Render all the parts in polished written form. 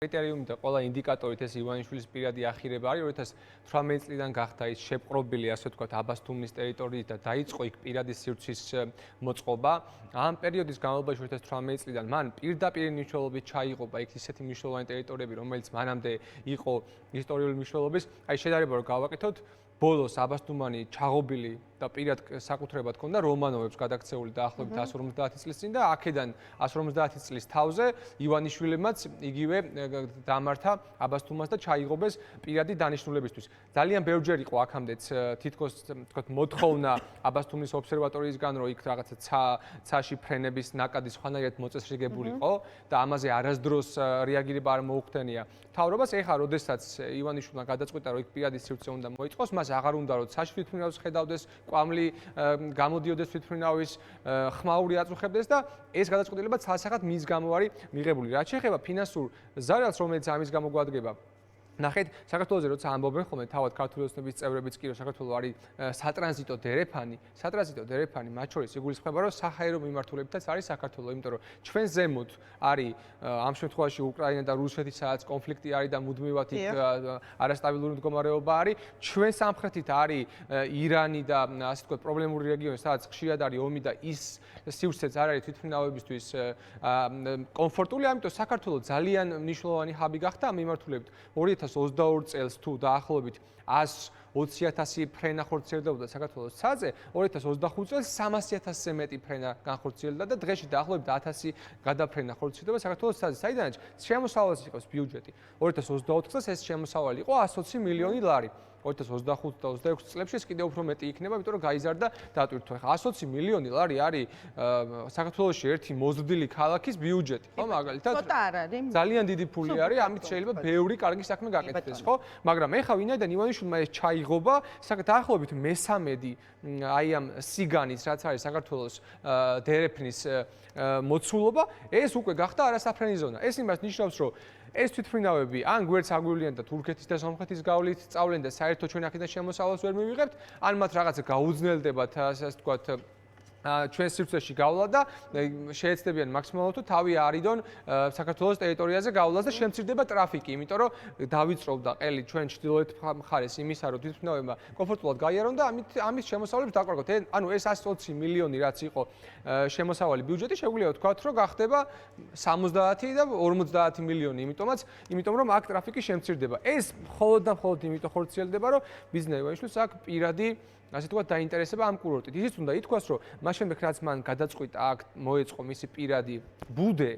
კრიტერიუმი და ყველა ინდიკატორით ეს ივანიშვილის პირადი ახირება არის 2018 წლიდან გახდა ის შეპყრობილი, ასე ვთქვათ, აბასთუმნის ტერიტორიით და დაიწყო იქ პირადი სივრცის მოწყობა. ამ პერიოდის განმავლობაში 2018 წლიდან მან პირდაპირ მნიშვნელობით ჩაიღობა იქ ისეთი მნიშვნელოვანი ტერიტორიები, რომელიც მანამდე იყო ისტორიული მნიშვნელობის. აი შედარება რომ გავაკეთოთ, ბოლოს აბასთუმანი ჩაღობილი და პირად საკუთრებად ჰქონდა რომანოვებს გადაქცეული დაახლოებით 150 წლის წინ და აქედან 150 წლის თავზე ივანიშვილებმაც იგივე დამართა აბასთუმას და ჩაიღობეს პირადი დანიშნულებისთვის. ძალიან ბევრჯერ იყო აქამდეც თითქოს თქვათ მოთხოვნა აბასთუმის ობსერვატორიისგან, რომ იქ რაღაცა ცაში ფრენების ნაკადი სხვანაირად მოწესრიგებულიყო და ამაზე არასდროს რეაგირება არ მოუხდენია მთავრობას. ეხლა როდესაც ივანიშვილმა გადაწყვიტა, რომ იქ პირადი სივრცე უნდა მოიწყოს, მას აღარ უნდა რომ ცაში თვითმფრინავს ხედავდეს, კვამლი გამოდიოდეს თვითმფრინავის, ხმაური აწუხებდეს და ეს გადაწყვეტილება ცალსახად მის გამო არის მიღებული. რაც შეეხება ფინანსურ ზარალს, რომელიც ამის გამო გვადგება, ნახეთ, საქართველოზე როცა ამბობენ ხოლმე თავად ქართული ოცნების წევრებიც კი რომ საქართველო არის სატრანზიტო დერეფანი, მათ შორის იგულისხმება რომ საჰაერო მიმართულებითაც არის საქართველო, იმიტომ რომ ჩვენ ზემოთ არის ამ შემთხვევაში უკრაინა და რუსეთი, სადაც კონფლიქტი არის და მუდმივად იქ არასტაბილური მდგომარეობა არის. ჩვენ სამხრეთით არის ირანი და ასე ვთქვათ პრობლემური რეგიონი, სადაც ხშირად არის ომი და ის სივრცეც არ არის თვითმფრინავებისთვის კომფორტული, ამიტომ საქართველო ძალიან მნიშვნელოვანი ჰაბი გახდა ამ მიმართულებით. 2022 წელს თუ დაახლოებით 120,000 ფრენა ხორციელდებოდა საქართველოს ცაზე, 2025 წელს 300,000-ზე მეტი ფრენა განხორციელდა და დღეში დაახლოებით 1000 გადაფრენა ხორციელდება საქართველოს ცაზე. საიდანაც შემოსავალს იყოს ბიუჯეტი. 2024 წელს ეს შემოსავალი იყო 120 მილიონი ლარი. 2025 და 26 წლებში ეს კიდევ უფრო მეტი იქნება, იმიტომ რომ გაიზარდა დატვირთვა. 120 მილიონი ლარი არის საქართველოში ერთი მოზრდილი ქალაქის ბიუჯეტი, ხო, მაგალითად? ცოტა არ არის. ძალიან დიდი ფული არის, ამით შეიძლება ბევრი კარგი საქმე გაკეთდეს, ხო? მაგრამ ეხლა ვინაიდან ივანიშვილმა ეს ჩაიღობა, დაახლოებით მესამედი აი ამ სიგანის, რაც არის საქართველოს დერეფნის მოცულობა, ეს უკვე გახდა არასაფრენი ზონა. ეს იმას ნიშნავს, რომ ეს თვითმფრინავები ან გვერდს აგვივლიან და თურქეთის და სომხეთის გავლით სწავლენ და საერთოდ ჩვენ აქედან შემოსავალს ვერ მივიღებთ, ან მათ რაღაცა გაუძნელდებათ, ასე ვთქვათ, ჩვენ სივრცეში გავლა და შეეცდებიან მაქსიმალურად თუ თავი არიდონ საქართველოს ტერიტორიაზე გავლას და შემცირდება ტრაფიკი, იმიტომ რომ დავიწროვდა ყელი ჩვენ ჩრდილოეთ მხარეს იმისა, რომ თვითმფრინავებმა კომფორტულად გაიარონ და ამის შემოსავლებს დაკარგოთ. ანუ ეს 120 მილიონი რაც იყო შემოსავალი ბიუჯეტი, შეგვიძლია ვთქვათ, რომ გახდება 70 და 50 მილიონი, იმიტომ რომ აქ ტრაფიკი შემცირდება. ეს მხოლოდ და მხოლოდ იმიტომ ხორციელდება, რომ ბიზნეს ივანიშვილს აქ პირადი ასე ვთქვათ, დაინტერესება ამ კურორტით. ისიც უნდა ითქვას, რომ მას შემდეგ რაც მან გადაწყვიტა აქ მოეწყო მისი პირადი ბუდე,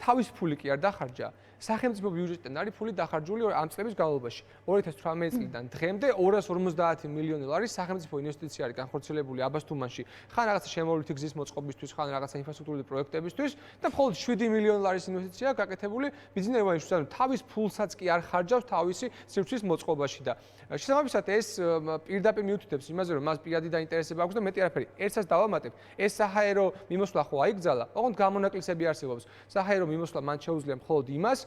თავის ფული კი არ დახარჯა. სახელმწიფო ბიუჯეტიდან არის ფული დახარჯული ამ წლების განმავლობაში. 2018 წლიდან დღემდე 250 მილიონი ლარი სახელმწიფო ინვესტიცია არის განხორციელებული აბასთუმანში, ხან რაღაცა შემოვლითი გზის მოწყობისთვის, ხან რაღაცა ინფრასტრუქტურული პროექტებისთვის და მხოლოდ 7 მილიონი ლარის ინვესტიცია გაკეთებული ბიზნეს ივანიშვილს, ანუ თავის ფულსაც კი არ ხარჯავს თავისი სივრცის მოწყობაში და შესაბამისად ეს პირდაპირ მიუთითებს იმაზე, რომ მას პირადი დაინტერესება აქვს და მეტი არაფერი. ერთსაც დავამატებ, ეს საჰაერო მიმოსვლა ხო აიგზალა, ოღონდ გამონაკლისები არსებობს. საჰაერო მიმოსვლა მან შეუძლია მხოლოდ იმას,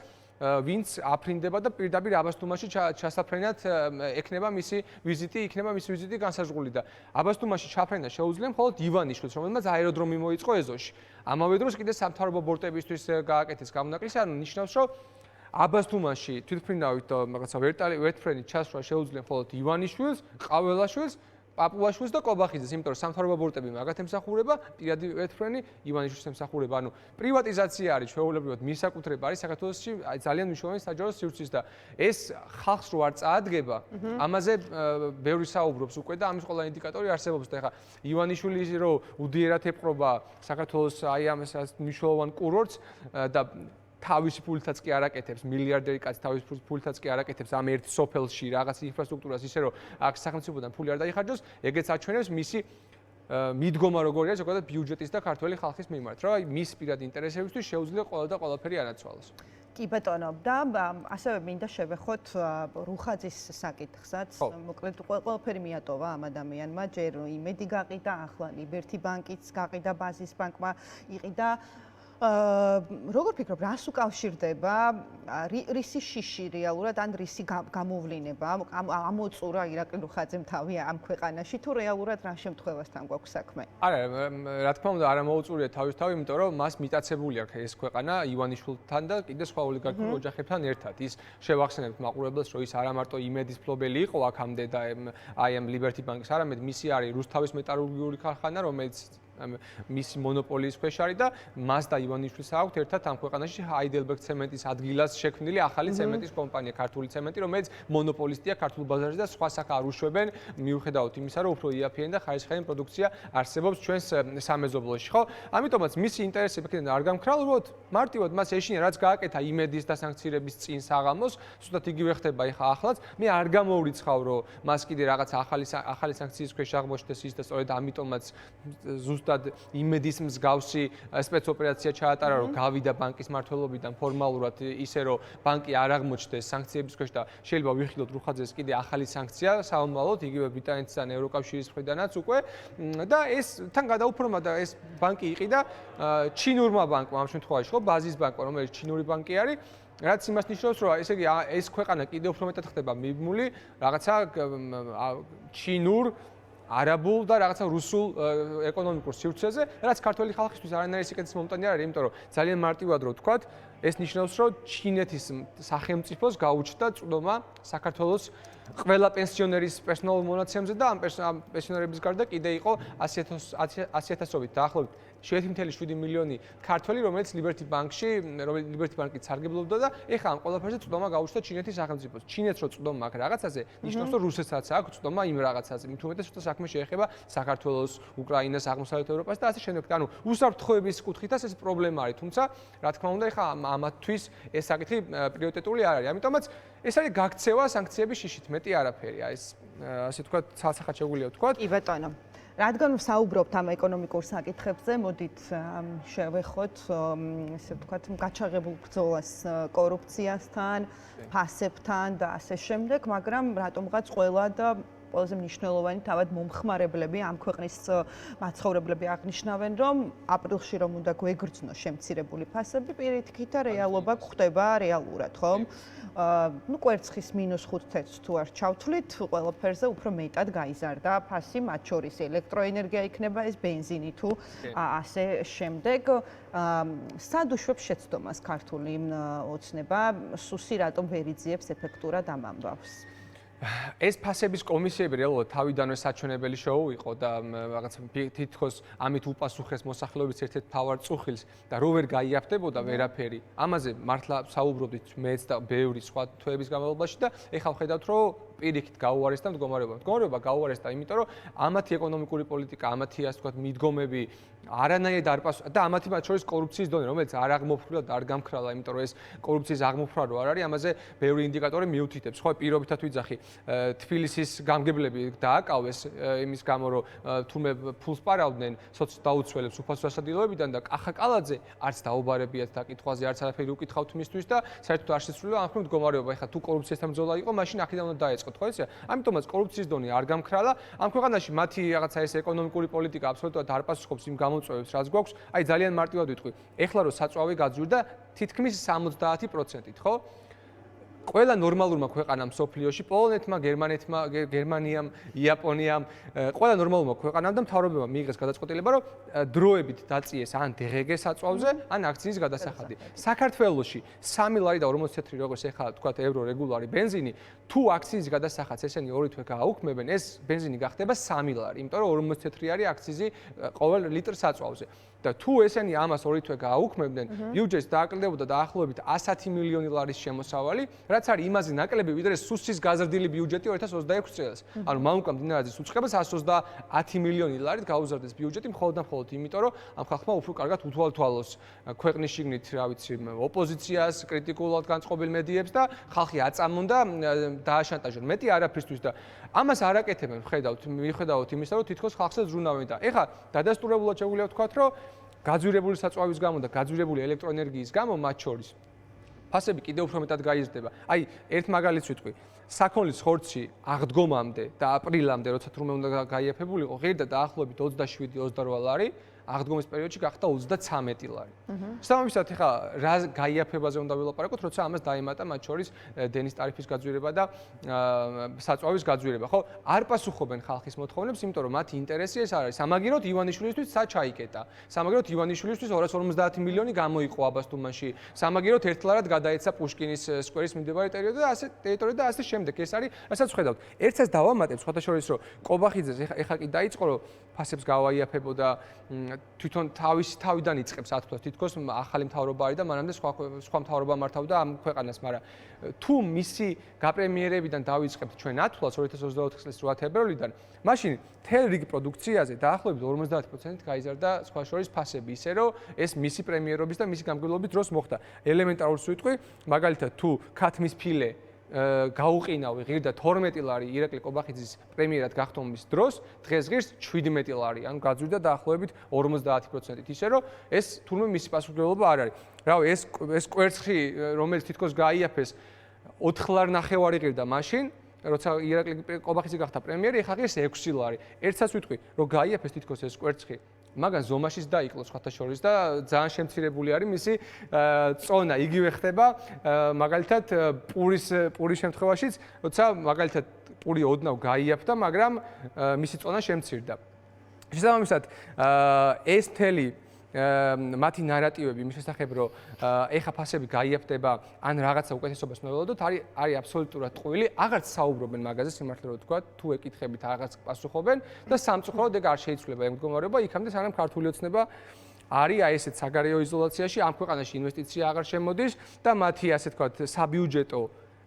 ვინც აფრინდება და პირდაპირ აბასთუმანში ჩასაფრენად იქნება მისი ვიზიტი განსაზღვრული და აბასთუმანში ჩაფრენა შეუძლია მხოლოდ ივანიშვილს, რომელმაც აეროდრომი მოიწყო ეზოში. ამავე დროს კიდე სამთავრობო ბორტებისთვის გააკეთეს გამონაკლისი, ანუ ნიშნავს, რომ აბასთუმანში თვითმფრინავით და რაღაცა ვერტფრენით ჩასვლა შეუძლია მხოლოდ ივანიშვილს, ყაველაშვილს, პაპუაშვილს და კობახიძეს, იმიტომ რომ სამთავრობო ბორტები მაგათ ემსახურება, პირადი ვერტფრენი ივანიშვილს ემსახურება. ანუ პრივატიზაცია არის ჩვეულებრივად მისაკუთრება არის საქართველოში ძალიან მნიშვნელოვანი საჯარო სივრცის და ეს ხალხს რო არ წაადგება, ამაზე ბევრი საუბრობს უკვე და ამის ყველა ინდიკატორი არსებობს და ეხლა ივანიშვილი რო უდიერად ეპყრობა საქართველოს აი ამ მნიშვნელოვან კურორტს და თავისი ფულითაც კი არაკეთებს, მილიარდერი კაცი თავისი ფულითაც კი არაკეთებს ამ ერთ სოფელში რაღაც ინფრასტრუქტურას, ისე რომ აქ სახელმწიფოდან ფული არ დაიხარჯოს, ეგეც აჩვენებს მისი მიდგომა როგორია ზოგადად ბიუჯეტის და ქართველი ხალხის მიმართ, რომ აი მის პირად ინტერესებისთვის შეუძლია ყველა და ყველაფერი ანაცვალოს. კი ბატონო, და ასევე მინდა შევეხოთ რუხაძის საკითხსაც. მოკლედ ყველაფერი მიატოვა ამ ადამიანმა, ჯერ იმედი გაყიდა, ახლა ლიბერთი ბანკიც გაყიდა, ბაზის ბანკმა იყიდა. როგორ ფიქრობ, რას უკავშირდება რისი შიში რეალურად ან რისი გამოვლინება ამოწურა ირაკლი რუხაძემ თავი ამ ქვეყანაში თუ რეალურად რა შემთხვევასთან გვაქვს საქმე? არა, რა თქმა უნდა, არა მოუწურია თავისთავად, იმიტომ რომ მას მიტაცებული აქვს ეს ქვეყანა ივანიშვილთან და კიდე სხვა ოლიგარქულ ოჯახებთან ერთად. ის შევახსენებთ მაყურებელს, რომ ის არა მარტო იმედის მფლობელი იყო აქამდე და აი ამ ლიბერტი ბანკის, არამედ მისი არის რუსთავის მეტალურგიული ქარხანა, რომელიც მისი მონოპოლიის ქვეშ არის და მას და ივანიშვილს აქვთ ერთად ამ ქვეყანაში ჰაიდელბერგ ცემენტის ადგილას შექმნილი ახალი ცემენტის კომპანია, ქართული ცემენტი, რომელიც მონოპოლისტია ქართულ ბაზარზე და სხვა სახა არ უშვებენ, მიუხედავად იმისა, რომ უფრო იაფიანი და ხარისხიანი პროდუქცია არსებობს ჩვენს სამეზობლოში, ხო? ამიტომაც მისი ინტერესები კიდევ არ გამქრალუოთ, მარტივად მას ეშინია, რაც გააკეთა იმედის და სანქციების წინ საღამოს, ზუსტად იგივე ხდება ახლა ახლაც. მე არ გამოვრიცხავ, რომ მას კიდე რაღაც ახალი სანქციის ქვეშ აღმოჩნდეს ის და სწორედ ამიტომაც ზუსტად იმედის მსგავსი სპეცოპერაცია ჩაატარა, რომ გავიდა ბანკის მმართველობიდან ფორმალურად ისე, რომ ბანკი არ აღმოჩნდეს სანქციების ქვეშ და შეიძლება ვიხილოთ რუხაძეს კიდე ახალი სანქცია საომალოდ, იგივე ბრიტანეთიდან, ევროკავშირის მხრიდანაც უკვე და ეს თან გადაუფორმა და ეს ბანკი იყიდა ჩინურმა ბანკმა ამ შემთხვევაში, ხო, ბაზის ბანკმა, რომელიც ჩინური ბანკი არის. რაც იმას ნიშნავს, რომ ესე იგი ეს ქვეყანა კიდევ უფრო მეტად ხდება მიბმული რაღაცა ჩინურ არაბულ და რაღაცა რუსულ ეკონომიკურ სივრცეზე, რაც ქართველი ხალხისთვის არანაირი სიკეთის მომტანი არ არის, იმიტომ რომ ძალიან მარტივად რო ვთქვათ, ეს ნიშნავს, რომ ჩინეთის სახელმწიფოს გაუჩნდა წვდომა საქართველოს ყველა პენსიონერის პერსონალურ მონაცემზე და ამ პენსიონერების გარდა კიდე იყო 100,000-ობით დაახლოებით 7.7 მილიონი ქართველი, რომელიც ლიბერტი ბანკით სარგებლობდა და ეხლა ამ ყველაფერზე წვდომა გაუჩნდა ჩინეთის სახელმწიფოს. ჩინეთს რო წვდომა აქვს რაღაცაზე, ნიშნავს, რომ რუსეთსაც აქვს წვდომა იმ რაღაცაზე. მით უმეტეს, რომ საქმე შეეხება საქართველოს, უკრაინას, აღმოსავლეთ ევროპას და ასე შემდეგ. ანუ უსაფრთხოების კუთხითაც ეს პრობლემა არის, თუმცა რა თქმა უნდა, ეხლა ამათთვის ეს საკითხი პრიორიტეტული არ არის. ამიტომაც ეს არის გაქცევა სანქციების შიშით, მეტი არაფერი. აი ეს ასე ვთქვათ, ცალსახად შეგვიძლია ვთქვათ. კი ბატონო. რადგან საუბრობთ ამ ეკონომიკურ საკითხებზე, მოდით შევეხოთ, ესე ვთქვათ, გაჩაღებულ ბრძოლას კორუფციასთან, ფასებთან და ასე შემდეგ, მაგრამ რატომღაც ყველა და ყველაზე მნიშვნელოვანი თავად მომხმარებლები ამ ქვეყნის მაცხოვრებლები აღნიშნავენ, რომ აპრილში რომ უნდა გვეგრძნოს შემცირებული ფასები, პირიქით და რეალობა გვხდება რეალურად, ხო? ნუ კვერცხის -5 თეთრს თუ არ ჩავთვლით, ყველაფერზე უფრო მეტად გაიზარდა ფასი, მათ შორის ელექტროენერგია იქნება ეს, ბენზინი თუ ასე შემდეგ. სად უშვებს შეცდომას ქართული ოცნება, სუსი რატომ ვერ იძიებს ეფექტურად ამ ამბავს? ეს ფასების კომისიები რეალურად თავიდანვე საჩვენებელი შოუ იყო და რაღაც თითქოს ამით უპასუხეს მოსახლეობის ერთ-ერთ მთავარ წუხილს და რო ვერ გაიაფდებოდა ვერაფერი. ამაზე მართლა საუბრობდით მეც და ბევრი სხვა თვეების განმავლობაში და ეხლა ვხედავთ, რომ პირიქით გაუარესდა მდგომარეობა. მდგომარეობა გაუარესდა, იმიტომ რომ ამათი ეკონომიკური პოლიტიკა, ამათი ასე ვთქვათ მიდგომები არანაირად არ პასუხა და ამათი მათ შორის კორუფციის დონე, რომელიც არ აღმოფხვრილა და არ გამქრალა, იმიტომ რომ ეს კორუფციის აღმოფხვრა რო არ არის, ამაზე ბევრი ინდიკატორი მიუთითებს. ხო, პირობითად ვიძახი, თბილისის გამგებლები დააკავეს იმის გამო, რომ თურმე ფულს პარავდნენ სოცდაუცველებს უფასო სასადილოებიდან და კახაკალაძე არც დაუბარებიათ დაკითხვაზე, არც არაფერი უკითხავთ მისთვის და საერთოდ არ შესრულა ამ მდგომარეობა. ეხლა თუ კორუფციასთან ბრძოლა იყო, მაშინ აქედან უნდა დაეწყოთ, ხო იცი? ამიტომაც კორუფციის დონე არ გამქრალა. ამ ქვეყანაში მათი რაღაცა ეს ეკონომიკური პოლიტიკა აბსოლუტურად არ პასუხობს იმ გამოწვევებს, რაც გვაქვს. აი ძალიან მარტივად ვიტყვი. ეხლა რო საწვავი გაძვირდა თითქმის 70%-ით, ხო? ყველა ნორმალურმა ქვეყანამ სოფლიოში, პოლონეთმა, გერმანიამ, იაპონიამ, ყველა ნორმალურმა ქვეყანამ და მთავრობებმა მიიღეს გადაწყვეტილება, რომ დროებით დაწიეს ან DGG საწვავზე, ან აქციის გადასახადი. საქართველოში 3 ლარი და 40 ცენტრი როგორც ეხლა თქვათ ევრო რეგულარი ბენზინი, თუ აქციის გადასახადს ესენი ორი თვე გააუქმებენ, ეს ბენზინი გახდება 3 ლარი, იმიტომ რომ 40 ცენტრი არის აქციზი ყოველ ლიტრ საწვავზე. და თუ ესენი ამას ორი თვე გააუქმებდნენ, ბიუჯეტს დააკლდებოდა დაახლოებით 110 მილიონი ლარის შემოსავალი, რაც არის იმაზე ნაკლები, ვიდრე სუსის გაზრდილი ბიუჯეტი 2026 წელს. ანუ მამუკა მდინარაძის უწყებას 130 მილიონი ლარით გაუზარდეს ბიუჯეტი მხოლოდ და მხოლოდ იმიტომ, რომ ამ ხალხმა უფრო კარგად უთვალთვალოს ქვეყნის შიგნით, რა ვიცი, ოპოზიციას, კრიტიკულად განწყობილ მედიებს და ხალხი აწამონ და დააშანტაჟონ. მეტი არაფრისთვის და ამას არ აკეთებენ, მიუხედავად იმისა, რომ თითქოს ხალხზე ზრუნავენ და ეხლა დადასტურებულად შეგვიძლია ვთქვათ, რომ გაძვირებული საწვავის გამო და გაძვირებული ელექტროენერგიის გამო მათ შორის ფასები კიდევ უფრო მეტად გაიზრდება. აი, ერთ მაგალითს ვიტყვი. საქონლის ხორცი აღდგომამდე და აპრილამდე, როცა თურმე უნდა გაიაფებულიყო, ღირდა დაახლოებით 27-28 ლარი, აღდგომის პერიოდში გახდა 33 ლარი. შესაბამისად, ეხლა რა გაიაფებაზე უნდა ვილაპარაკოთ, როცა ამას დაემატა მათ შორის დენის ტარიფის გაძვირება და საწვავის გაძვირება, ხო? არ პასუხობენ ხალხის მოთხოვნებს, იმიტომ რომ მათი ინტერესი ეს არის. სამაგიეროდ ივანიშვილისთვის ცა ჩაიკეტა. სამაგიეროდ ივანიშვილისთვის 250 მილიონი გამოიყო აბასთუმანში. სამაგიეროდ ერთლარად გადაეცა პუშკინის სკვერის მიმდებარე ტერიტორია და ასე შემდეგ. ეს არის, რასაც ვხედავთ. ერთსაც დავამატებ, სხვათა შორის, რომ კობახიძეს ეხლა კი დაიწყო, რომ ფასებს გავაიაფებოდა, თვითონ თავიდან იწყებს ათვლას, თითქოს ახალი მთავრობა არის და მანამდე სხვა მთავრობა მართავდა ამ ქვეყანას, მაგრამ თუ მისი გაპრემიერებიდან დავიწყებთ ჩვენ ათვლას 2024 წლის 8 თებერვლიდან, მაშინ მთელ რიგ პროდუქციაზე დაახლოებით 50% გაიზარდა სხვა შორის ფასები, ისე რომ ეს მისი პრემიერობის და მისი გამგებლობის დროს მოხდა. ელემენტარული სიტყვი, მაგალითად თუ ქათმის ფილე გაუყინავი ღირდა 12 ლარი ირაკლი კობახიძის პრემიერად გახდომის დროს, დღეს ღირს 17 ლარი, ანუ გაძვირდა დაახლოებით 50%-ით, ისე რომ ეს თურმე მისი პასუხისმგებლობა არ არის. რავი, ეს კვერცხი, რომელიც თითქოს გაიაფეს 4 ლარი ნახევარი ღირდა მაშინ, როცა ირაკლი კობახიძე გახდა პრემიერი, ეხლა ღირს 6 ლარი. ერთსაც ვიტყვი, რომ გაიაფეს თითქოს ეს კვერცხი, მაგან ზომაშიც დაიკლოს სხვათა შორის და ძალიან შემცირებული არის მისი წონა. იგივე ხდება მაგალითად პურის შემთხვევაშიც, როცა მაგალითად პური ოდნავ გაიაფდა, მაგრამ მისი წონა შემცირდა. შესაბამისად, ეს მთელი მათი ნარატივები იმის შესახებ, რომ ეხა ფასები გაიაფდება, ან რაღაცა უკეთესობას ვნებოდოთ, არის აბსოლუტურად ტყუილი, აღარც საუბრობენ მაგაზე, სიმართლე რომ ვთქვა, თუ ეკითხებით, რაღაც პასუხობენ და სამწუხაროდ ეგ არ შეიცვლება ეგ მდგომარეობა, იქამდე სანამ ქართული ოცნება არის აი ესეთ საგარეო იზოლაციაში, ამ ქვეყანაში ინვესტიცია აღარ შემოდის და მათი ასე ვთქვათ,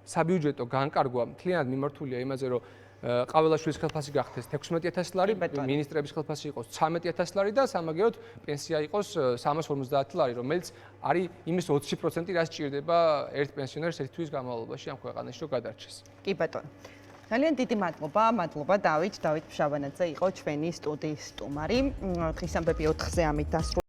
საბიუჯეტო განკარგვა მთლიანად მიმართულია იმაზე, რომ ყაველაშვილის ხელფასი გახდეს 16000 ლარი, მინისტრების ხელფასი იყოს 13000 ლარი და სამაგიეროდ პენსია იყოს 350 ლარი, რომელიც არის იმის 20%, რაც სჭირდება ერთ პენსიონერს ერთ თვის განმავლობაში ამ ქვეყანაში, რომ გადარჩეს. კი ბატონო. ძალიან დიდი მადლობა დავით ფშავანაძე იყო ჩვენი სტუდიის სტუმარი. დღის ამბები 4-ზე ამით დასრულდა.